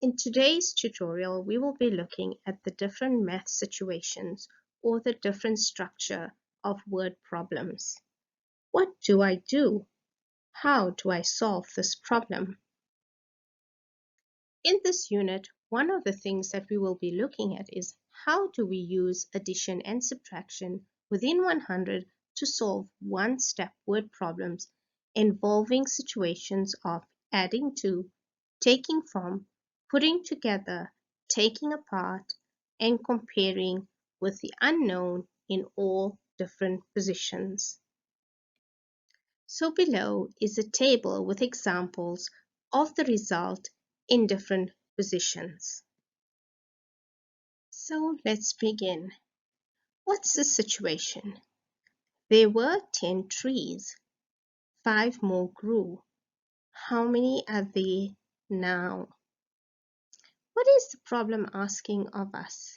In today's tutorial, we will be looking at the different math situations or the different structure of word problems. What do I do? How do I solve this problem? In this unit, one of the things that we will be looking at is how do we use addition and subtraction within 100 to solve one-step word problems involving situations of adding to, taking from, putting together, taking apart, and comparing with the unknown in all different positions. So below is a table with examples of the result in different positions. So let's begin. What's the situation? There were 10 trees. 5 more grew. How many are there now? What is the problem asking of us?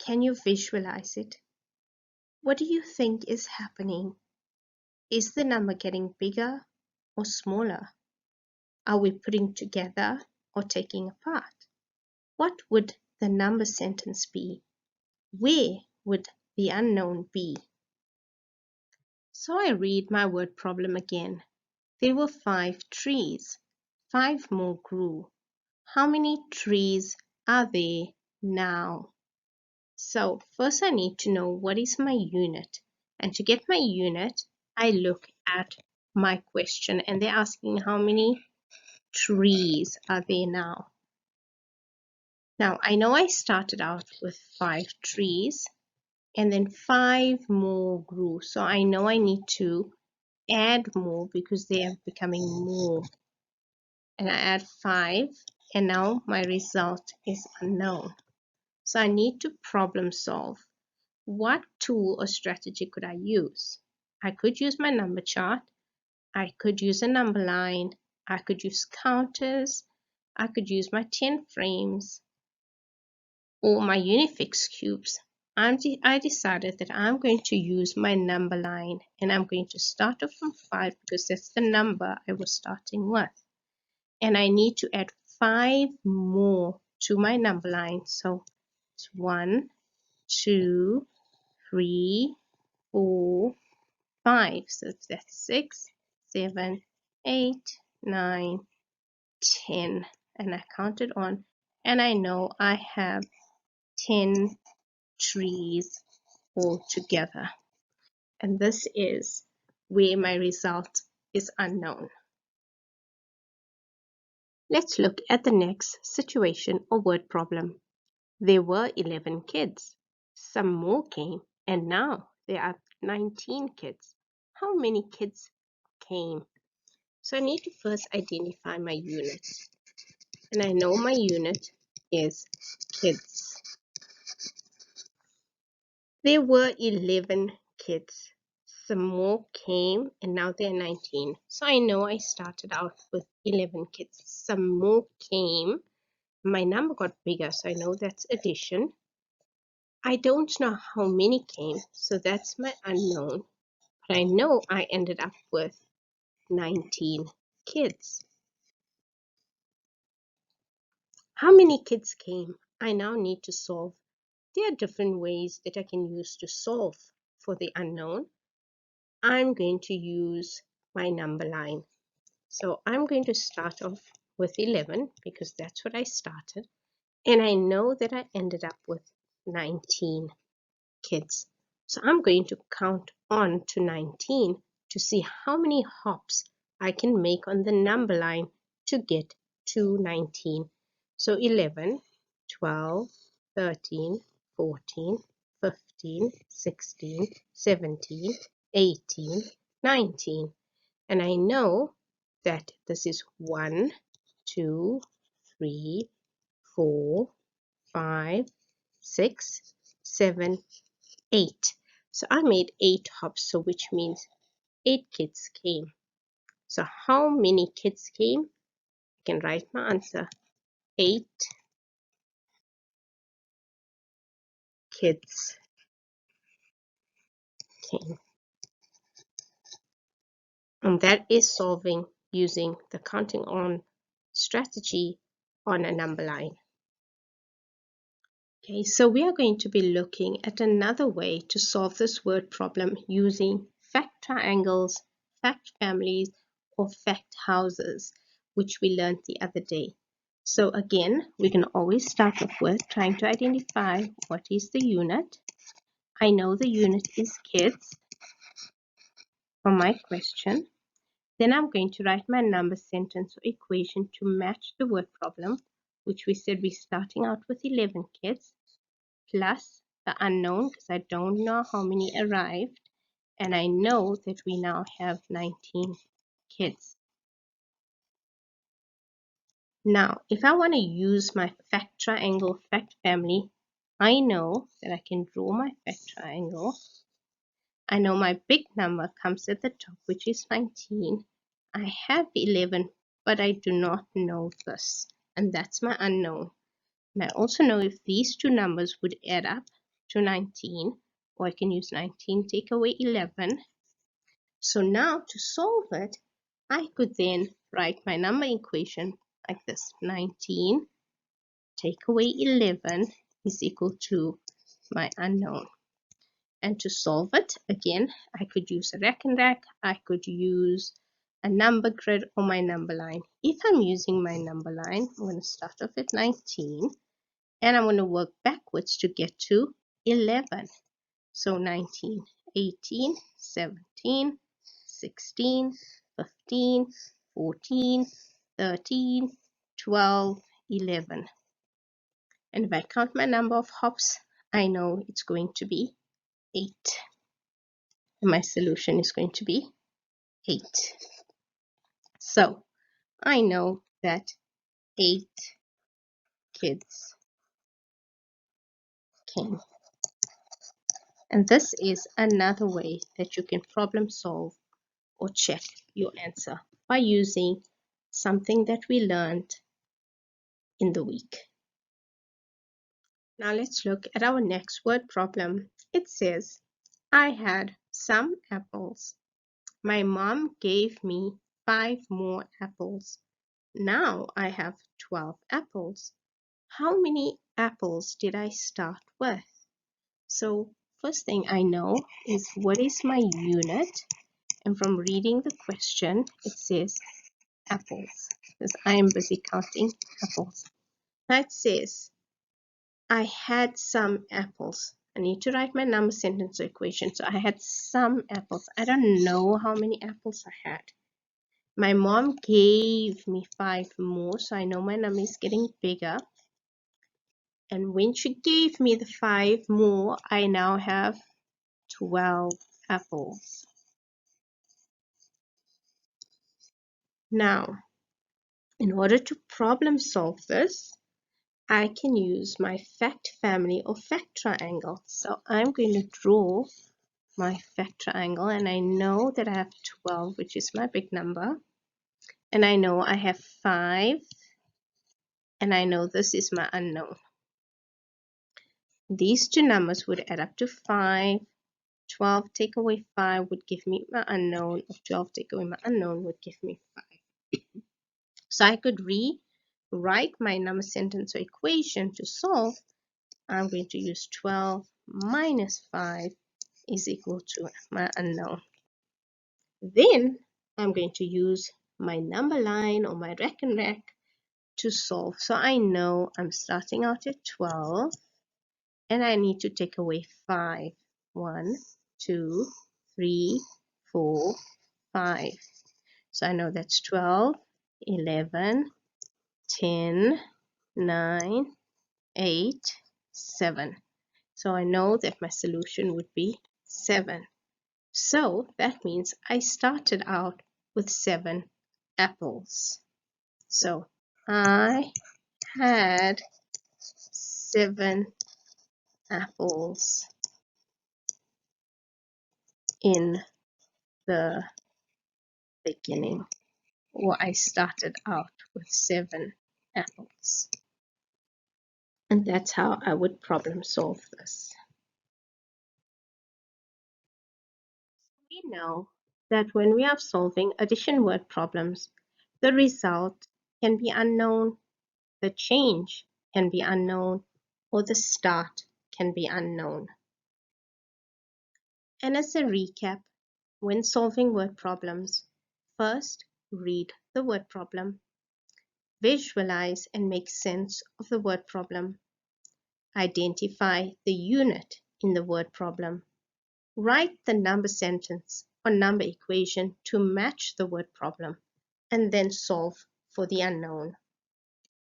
Can you visualize it? What do you think is happening? Is the number getting bigger or smaller? Are we putting together or taking apart? What would the number sentence be? Where would the unknown be? So I read my word problem again. There were 5 trees. 5 more grew. How many trees are there now? So first I need to know what is my unit. And to get my unit, I look at my question. And they're asking how many trees are there now? Now I know I started out with 5 trees. And then 5 more grew. So I know I need to add more because they are becoming more. And I add 5 and now my result is unknown. So I need to problem solve. What tool or strategy could I use? I could use my number chart. I could use a number line. I could use counters. I could use my 10 frames or my Unifix cubes. I decided that I'm going to use my number line and I'm going to start off from 5 because that's the number I was starting with. And I need to add 5 more to my number line. So it's 1, 2, 3, 4, 5. So that's 6, 7, 8, 9, 10. And I counted on and I know I have 10 trees all together. And this is where my result is unknown. Let's look at the next situation or word problem. There were 11 kids. Some more came, and now there are 19 kids. How many kids came? So I need to first identify my unit. And I know my unit is kids. There were 11 kids. Some more came and now there are 19. So I know I started out with 11 kids. Some more came. My number got bigger, so I know that's addition. I don't know how many came, so that's my unknown. But I know I ended up with 19 kids. How many kids came? I now need to solve. There are different ways that I can use to solve for the unknown. I'm going to use my number line. So I'm going to start off with 11 because that's what I started. And I know that I ended up with 19 kids. So I'm going to count on to 19 to see how many hops I can make on the number line to get to 19. So 11, 12, 13, 14, 15, 16, 17, 18, 19. And I know that this is 1, 2, 3, 4, 5, 6, 7, 8. So I made 8 hops, so which means 8 kids came. So how many kids came? I can write my answer. 8 kids came. And that is solving using the counting on strategy on a number line. Okay, so we are going to be looking at another way to solve this word problem using fact triangles, fact families, or fact houses, which we learned the other day. So again, we can always start off with trying to identify what is the unit. I know the unit is kids from my question. Then I'm going to write my number sentence or equation to match the word problem, which we said we're starting out with 11 kids, plus the unknown, because I don't know how many arrived, and I know that we now have 19 kids. Now, if I want to use my fact triangle fact family, I know that I can draw my fact triangle. I know my big number comes at the top, which is 19. I have 11, but I do not know this, and that's my unknown. And I also know if these two numbers would add up to 19, or I can use 19 take away 11. So now to solve it, I could then write my number equation like this. 19 take away 11 is equal to my unknown. And to solve it, again, I could use a rack and rack, I could use a number grid or my number line. If I'm using my number line, I'm going to start off at 19 and I'm going to work backwards to get to 11. So 19, 18, 17, 16, 15, 14, 13, 12, 11. And if I count my number of hops, I know it's going to be 8. And my solution is going to be 8. So I know that 8 kids came. And this is another way that you can problem solve or check your answer by using something that we learned in the week. Now let's look at our next word problem. It says, I had some apples. My mom gave me 5 more apples. Now I have 12 apples. How many apples did I start with? So first thing I know is what is my unit? And from reading the question, it says apples, because I am busy counting apples. Now it says, I had some apples. I need to write my number sentence equation. So I had some apples. I don't know how many apples I had. My mom gave me 5 more, so I know my number is getting bigger. And when she gave me the 5 more, I now have 12 apples. Now, in order to problem solve this, I can use my fact family or fact triangle. So I'm going to draw my fact triangle, and I know that I have 12, which is my big number. And I know I have 5, and I know this is my unknown. These two numbers would add up to 5. 12 take away 5 would give me my unknown. Or 12 take away my unknown would give me 5. So I could rewrite my number sentence or equation to solve. I'm going to use 12 minus 5 is equal to my unknown. Then I'm going to use my number line or my rack and rack to solve. So I know I'm starting out at 12 and I need to take away 5. 1, 2, 3, 4, 5. So I know that's 12, 11, 10, 9, 8, 7. So I know that my solution would be 7. So that means I started out with 7 apples. So I had 7 apples in the beginning, or I started out with 7 apples. And that's how I would problem solve this. We know that when we are solving addition word problems, the result can be unknown the change can be unknown or the start can be unknown. And as a recap, when solving word problems, first read the word problem, visualize and make sense of the word problem, identify the unit in the word problem, write the number sentence or number equation to match the word problem, and then solve for the unknown.